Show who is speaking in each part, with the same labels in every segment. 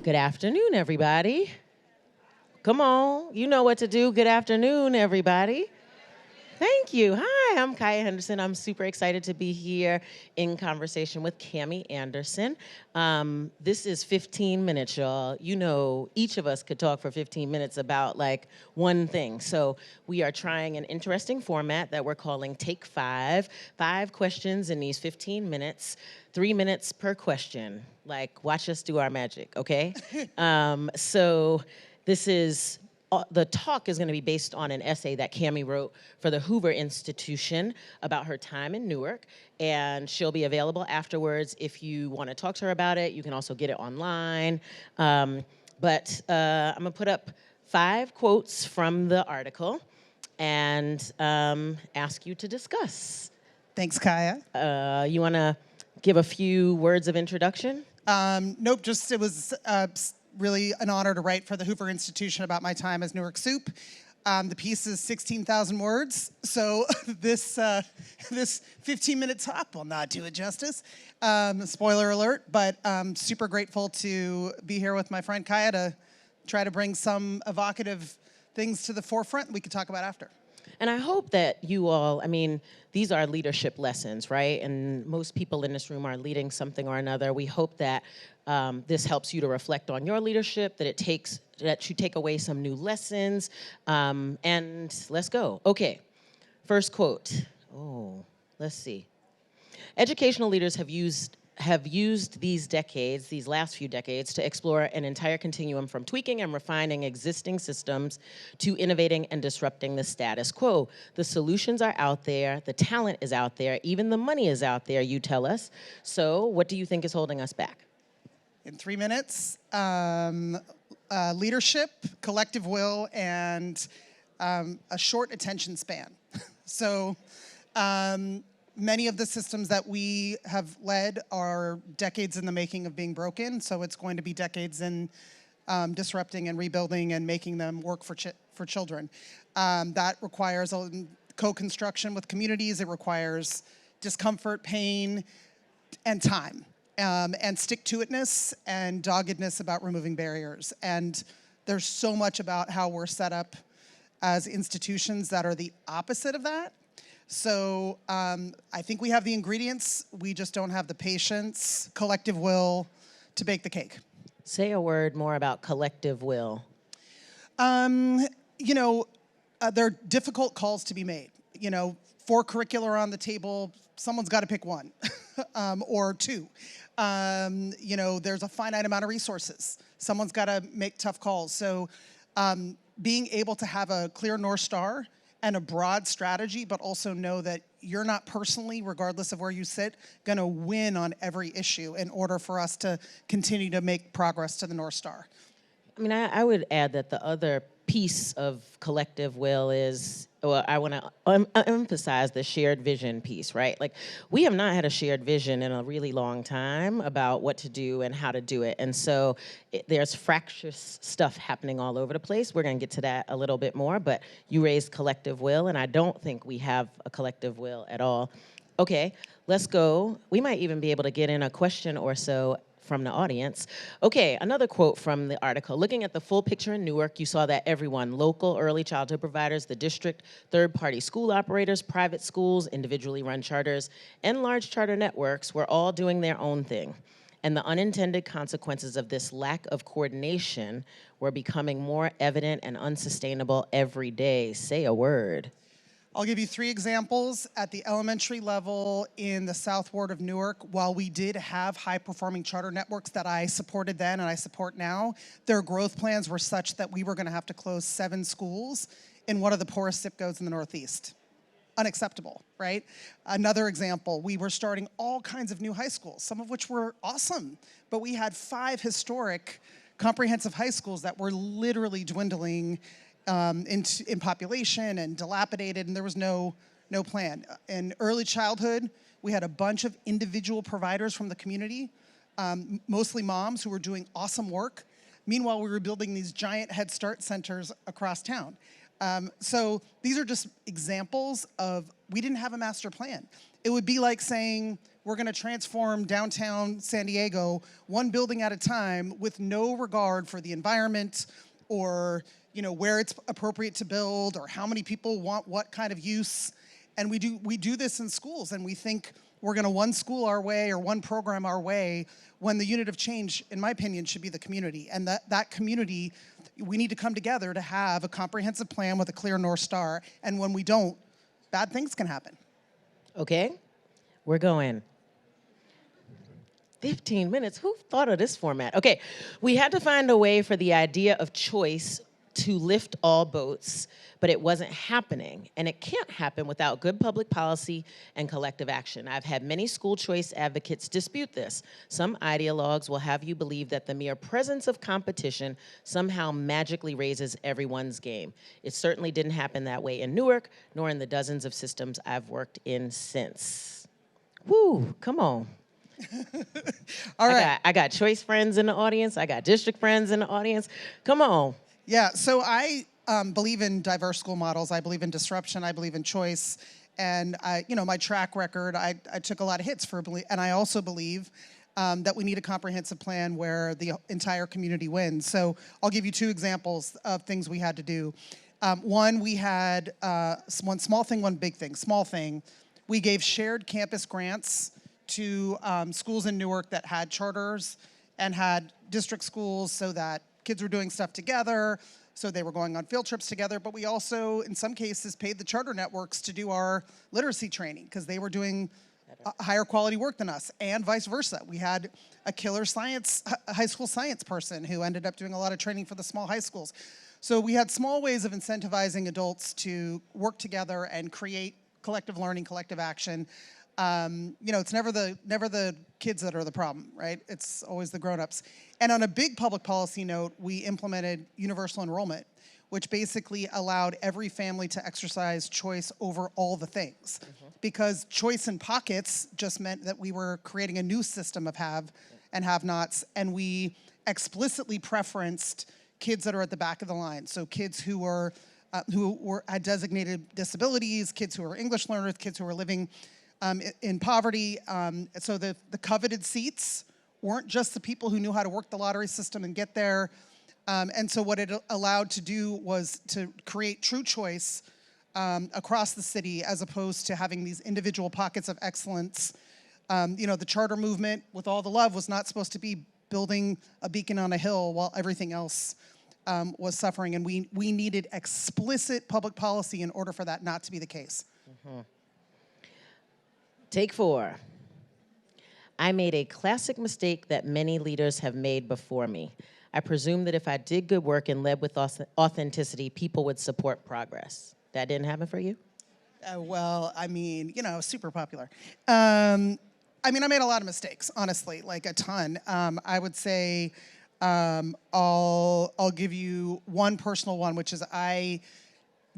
Speaker 1: Good afternoon, everybody. Come on, you know what to do. Good afternoon, everybody. Thank you. Hi, I'm Kaya Henderson. I'm super excited to be here in conversation with Cami Anderson. This is 15 minutes, y'all. You know, each of us could talk for 15 minutes about like one thing. So we are trying an interesting format that we're calling Take 5. 5 questions in these 15 minutes, 3 minutes per question. Like, watch us do our magic, okay? So this is the talk is going to be based on an essay that Cami wrote for the Hoover Institution about her time in Newark, and she'll be available afterwards. If you want to talk to her about it, you can also get it online. I'm going to put up 5 quotes from the article and ask you to discuss.
Speaker 2: Thanks, Kaya.
Speaker 1: You want to give a few words of introduction?
Speaker 2: Nope, just it was really an honor to write for the Hoover Institution about my time as Newark Soup. The piece is 16,000 words, so this 15-minute talk will not do it justice. Spoiler alert, but I'm super grateful to be here with my friend Kaya to try to bring some evocative things to the forefront we could talk about after.
Speaker 1: And I hope that you all, I mean, these are leadership lessons, right? And most people in this room are leading something or another. We hope that this helps you to reflect on your leadership, that you take away some new lessons, and let's go. Okay, first quote. Oh, let's see. Educational leaders have used these last few decades, to explore an entire continuum from tweaking and refining existing systems to innovating and disrupting the status quo. The solutions are out there, the talent is out there, even the money is out there, you tell us. So what do you think is holding us back?
Speaker 2: In 3 minutes, leadership, collective will, and a short attention span. So, many of the systems that we have led are decades in the making of being broken, so it's going to be decades in disrupting and rebuilding and making them work for children. That requires co-construction with communities. It requires discomfort, pain, and time, and stick-to-itness and doggedness about removing barriers. And there's so much about how we're set up as institutions that are the opposite of that. So I think we have the ingredients, we just don't have the patience, collective will to bake the cake.
Speaker 1: Say a word more about collective will.
Speaker 2: You know, there are difficult calls to be made. You know, 4 curricula are on the table, someone's got to pick one or 2. You know, there's a finite amount of resources. Someone's got to make tough calls. So being able to have a clear North Star and a broad strategy, but also know that you're not personally, regardless of where you sit, gonna win on every issue in order for us to continue to make progress to the North Star.
Speaker 1: I mean, I would add that the other piece of collective will is, well, I want to emphasize the shared vision piece, right? Like, we have not had a shared vision in a really long time about what to do and how to do it. And so there's fractious stuff happening all over the place. We're going to get to that a little bit more, but you raised collective will, and I don't think we have a collective will at all. Okay, let's go. We might even be able to get in a question or so from the audience. Okay, another quote from the article. Looking at the full picture in Newark, you saw that everyone, local early childhood providers, the district, third-party school operators, private schools, individually run charters, and large charter networks were all doing their own thing. And the unintended consequences of this lack of coordination were becoming more evident and unsustainable every day. Say a word.
Speaker 2: I'll give you 3 examples. At the elementary level in the South Ward of Newark, while we did have high-performing charter networks that I supported then and I support now, their growth plans were such that we were going to have to close 7 schools in one of the poorest zip codes in the Northeast. Unacceptable, right? Another example, we were starting all kinds of new high schools, some of which were awesome, but we had 5 historic comprehensive high schools that were literally dwindling in population and dilapidated, and there was no plan. In early childhood, we had a bunch of individual providers from the community, mostly moms who were doing awesome work. Meanwhile, we were building these giant Head Start centers across town. So these are just examples of, we didn't have a master plan. It would be like saying, we're going to transform downtown San Diego one building at a time with no regard for the environment or where it's appropriate to build or how many people want what kind of use. And we do this in schools, and we think we're going to one school our way or one program our way, when the unit of change, in my opinion, should be the community. And that community, we need to come together to have a comprehensive plan with a clear North Star. And when we don't, bad things can happen.
Speaker 1: Okay, we're going. 15 minutes, who thought of this format? Okay, we had to find a way for the idea of choice to lift all boats, but it wasn't happening, and it can't happen without good public policy and collective action. I've had many school choice advocates dispute this. Some ideologues will have you believe that the mere presence of competition somehow magically raises everyone's game. It certainly didn't happen that way in Newark, nor in the dozens of systems I've worked in since. Woo, come on.
Speaker 2: All right.
Speaker 1: I got choice friends in the audience. I got district friends in the audience. Come on.
Speaker 2: Yeah, so I believe in diverse school models. I believe in disruption. I believe in choice. And my track record, I took a lot of hits for, and I also believe that we need a comprehensive plan where the entire community wins. So I'll give you two examples of things we had to do. One, we had one small thing, one big thing. Small thing, we gave shared campus grants to schools in Newark that had charters and had district schools, so that kids were doing stuff together, so they were going on field trips together. But we also, in some cases, paid the charter networks to do our literacy training because they were doing higher quality work than us, and vice versa. We had a killer high school science person who ended up doing a lot of training for the small high schools. So we had small ways of incentivizing adults to work together and create collective learning, collective action. It's never the kids that are the problem, right? It's always the grown-ups. And on a big public policy note, we implemented universal enrollment, which basically allowed every family to exercise choice over all the things. Mm-hmm. Because choice in pockets just meant that we were creating a new system of have and have-nots, and we explicitly preferenced kids that are at the back of the line. So kids who had designated disabilities, kids who are English learners, kids who are living in poverty. So the coveted seats weren't just the people who knew how to work the lottery system and get there. And so what it allowed to do was to create true choice across the city, as opposed to having these individual pockets of excellence. The charter movement, with all the love, was not supposed to be building a beacon on a hill while everything else was suffering. And we needed explicit public policy in order for that not to be the case. Mm-hmm.
Speaker 1: Take 4. I made a classic mistake that many leaders have made before me. I presumed that if I did good work and led with authenticity, people would support progress. That didn't happen for you?
Speaker 2: Super popular. I made a lot of mistakes, honestly, like a ton. I would say I'll give you one personal one, which is I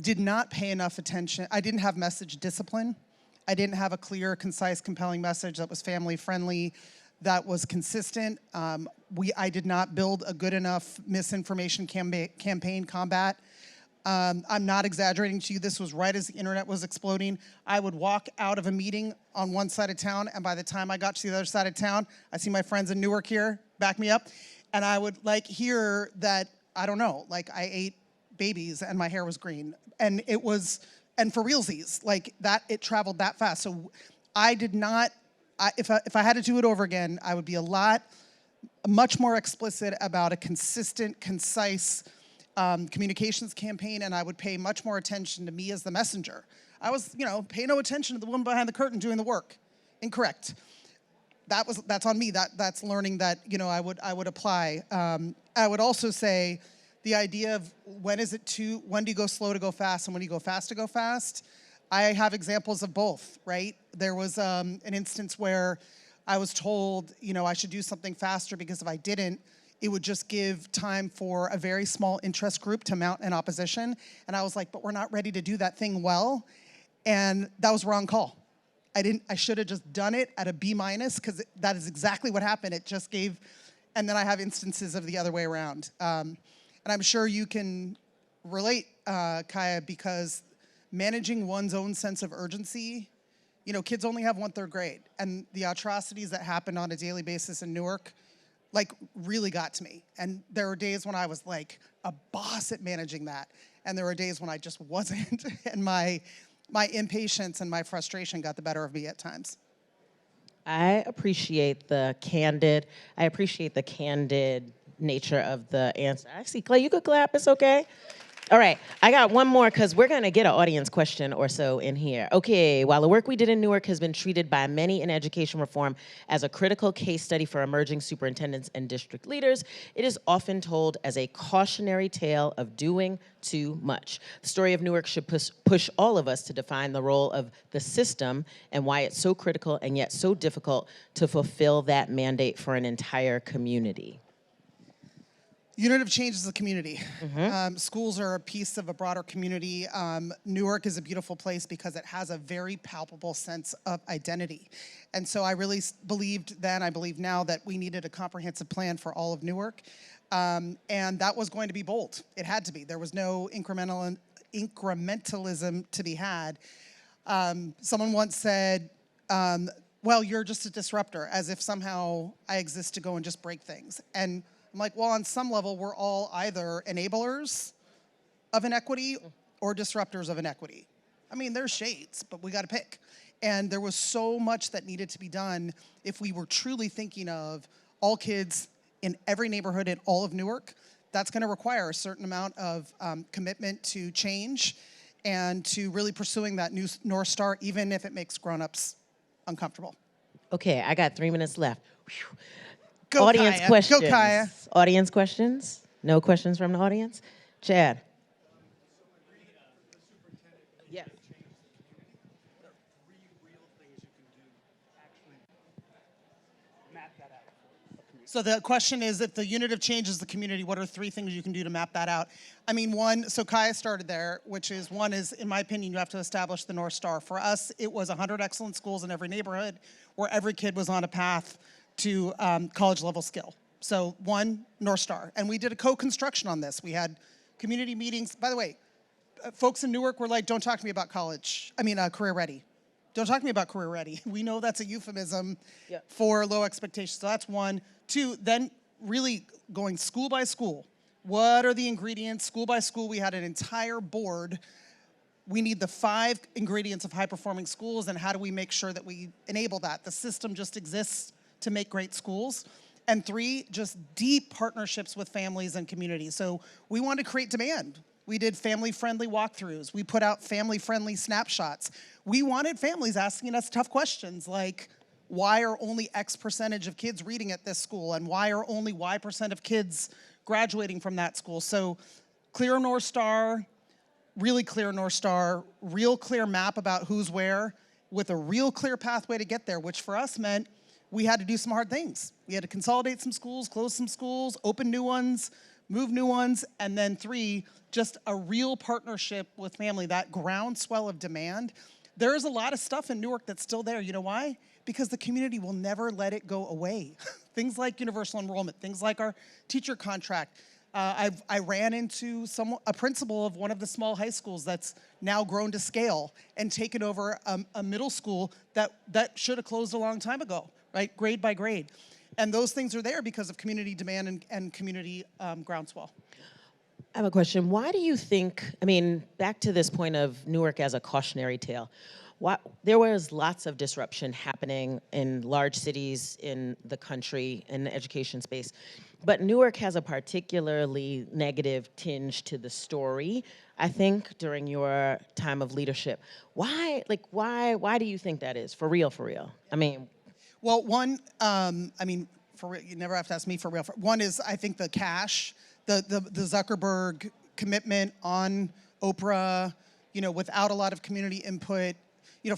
Speaker 2: did not pay enough attention. I didn't have message discipline. I didn't have a clear, concise, compelling message that was family-friendly, that was consistent. I did not build a good enough misinformation campaign combat. I'm not exaggerating to you. This was right as the internet was exploding. I would walk out of a meeting on one side of town, and by the time I got to the other side of town, I see my friends in Newark here, back me up, and I would hear that, I I ate babies and my hair was green. And it was, and for realsies, that, it traveled that fast. So I did not, if I had to do it over again, I would be much more explicit about a consistent, concise communications campaign, and I would pay much more attention to me as the messenger. I was, pay no attention to the woman behind the curtain doing the work. Incorrect. That's on me. That's learning that, I would apply. I would also say the idea of when do you go slow to go fast and when do you go fast to go fast? I have examples of both, right? There was an instance where I was told, I should do something faster because if I didn't, it would just give time for a very small interest group to mount an opposition. And I was like, but we're not ready to do that thing well. And that was a wrong call. I should have just done it at a B-, because that is exactly what happened. It just gave, and then I have instances of the other way around. And I'm sure you can relate Kaya, because managing one's own sense of urgency, kids only have 1/3 grade, and the atrocities that happened on a daily basis in Newark, like, really got to me. And there were days when I was like a boss at managing that, and there were days when I just wasn't, and my impatience and my frustration got the better of me at times.
Speaker 1: I appreciate the candid nature of the answer. I see, Clay, you could clap, it's okay. All right, I got one more because we're gonna get an audience question or so in here. Okay, while the work we did in Newark has been treated by many in education reform as a critical case study for emerging superintendents and district leaders, it is often told as a cautionary tale of doing too much. The story of Newark should push all of us to define the role of the system and why it's so critical and yet so difficult to fulfill that mandate for an entire community.
Speaker 2: Unit of change is the community. Schools are a piece of a broader community. Newark is a beautiful place because it has a very palpable sense of identity. And so I really believed then, I believe now, that we needed a comprehensive plan for all of Newark. And that was going to be bold. It had to be. There was no incrementalism to be had. Someone once said, well, you're just a disruptor, as if somehow I exist to go and just break things. And I'm like, well, on some level, we're all either enablers of inequity or disruptors of inequity. I mean, there's shades, but we got to pick. And there was so much that needed to be done if we were truly thinking of all kids in every neighborhood in all of Newark. That's going to require a certain amount of commitment to change and to really pursuing that new North Star, even if it makes grown-ups uncomfortable.
Speaker 1: Okay, I got 3 minutes left. Whew.
Speaker 2: Go,
Speaker 1: Audience
Speaker 2: Kaya.
Speaker 1: questions.
Speaker 2: Go, Kaya.
Speaker 1: Audience questions? No questions from the audience? Chad. Yeah.
Speaker 2: So the question is, if the unit of change is the community, what are 3 things you can do to map that out? I mean, one, so Kaya started there, which is, one is, in my opinion, you have to establish the North Star. For us, it was 100 excellent schools in every neighborhood where every kid was on a path to college-level skill. So one, North Star. And we did a co-construction on this. We had community meetings. By the way, folks in Newark were like, don't talk to me about career ready. Don't talk to me about career ready. We know that's a euphemism for low expectations. So that's one. 2, then really going school by school. What are the ingredients? School by school, we had an entire board. We need the 5 ingredients of high-performing schools, and how do we make sure that we enable that? The system just exists to make great schools. And 3, just deep partnerships with families and communities. So we wanted to create demand. We did family-friendly walkthroughs. We put out family-friendly snapshots. We wanted families asking us tough questions like, why are only X percentage of kids reading at this school? And why are only Y percent of kids graduating from that school? So clear North Star, really clear North Star, real clear map about who's where, with a real clear pathway to get there, which for us meant we had to do some hard things. We had to consolidate some schools, close some schools, open new ones, move new ones, and then 3, just a real partnership with family, that groundswell of demand. There is a lot of stuff in Newark that's still there. You know why? Because the community will never let it go away. Things like universal enrollment, things like our teacher contract. I ran into a principal of one of the small high schools that's now grown to scale and taken over a middle school that should have closed a long time ago, right? Grade by grade. And those things are there because of community demand and community groundswell.
Speaker 1: I have a question. Why do you think, back to this point of Newark as a cautionary tale, there was lots of disruption happening in large cities in the country in the education space, but Newark has a particularly negative tinge to the story, I think, during your time of leadership. Why do you think that is? For real?
Speaker 2: Well, one, for real, you never have to ask me for real. One is, I think, the cash, the Zuckerberg commitment on Oprah, without a lot of community input.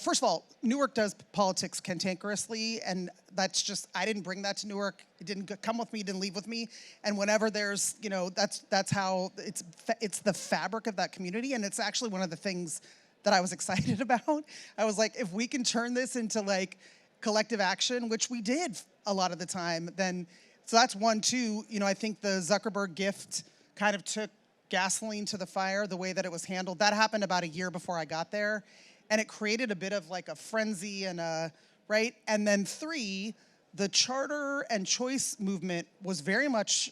Speaker 2: First of all, Newark does politics cantankerously, and that's just, I didn't bring that to Newark. It didn't come with me, it didn't leave with me. And whenever there's, that's how, it's the fabric of that community, and it's actually one of the things that I was excited about. I was like, if we can turn this into like collective action, which we did a lot of the time, then, so that's 1. 2, I think the Zuckerberg gift kind of took gasoline to the fire, the way that it was handled. That happened about a year before I got there. And it created a bit of like a frenzy and right? And then 3, the charter and choice movement was very much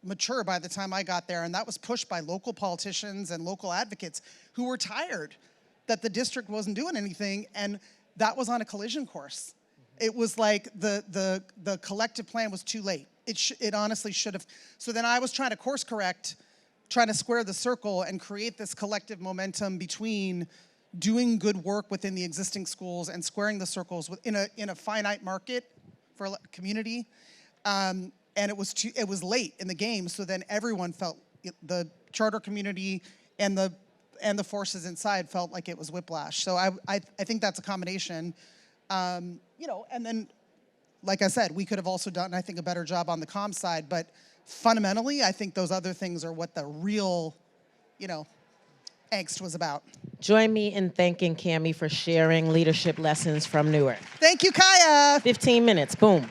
Speaker 2: mature by the time I got there. And that was pushed by local politicians and local advocates who were tired that the district wasn't doing anything. And that was on a collision course. It was like the collective plan was too late. It honestly should have. So then I was trying to course correct, trying to square the circle and create this collective momentum between doing good work within the existing schools and squaring the circles in a finite market for a community. And it was late in the game, so then everyone felt, the charter community and the forces inside felt like it was whiplash. So I think that's a combination. You know, and then, like I said, we could have also done, I think, a better job on the comm side, but fundamentally, I think those other things are what the real, you know, angst was about.
Speaker 1: Join me in thanking Cami for sharing leadership lessons from Newark.
Speaker 2: Thank you, Kaya.
Speaker 1: 15 minutes, boom.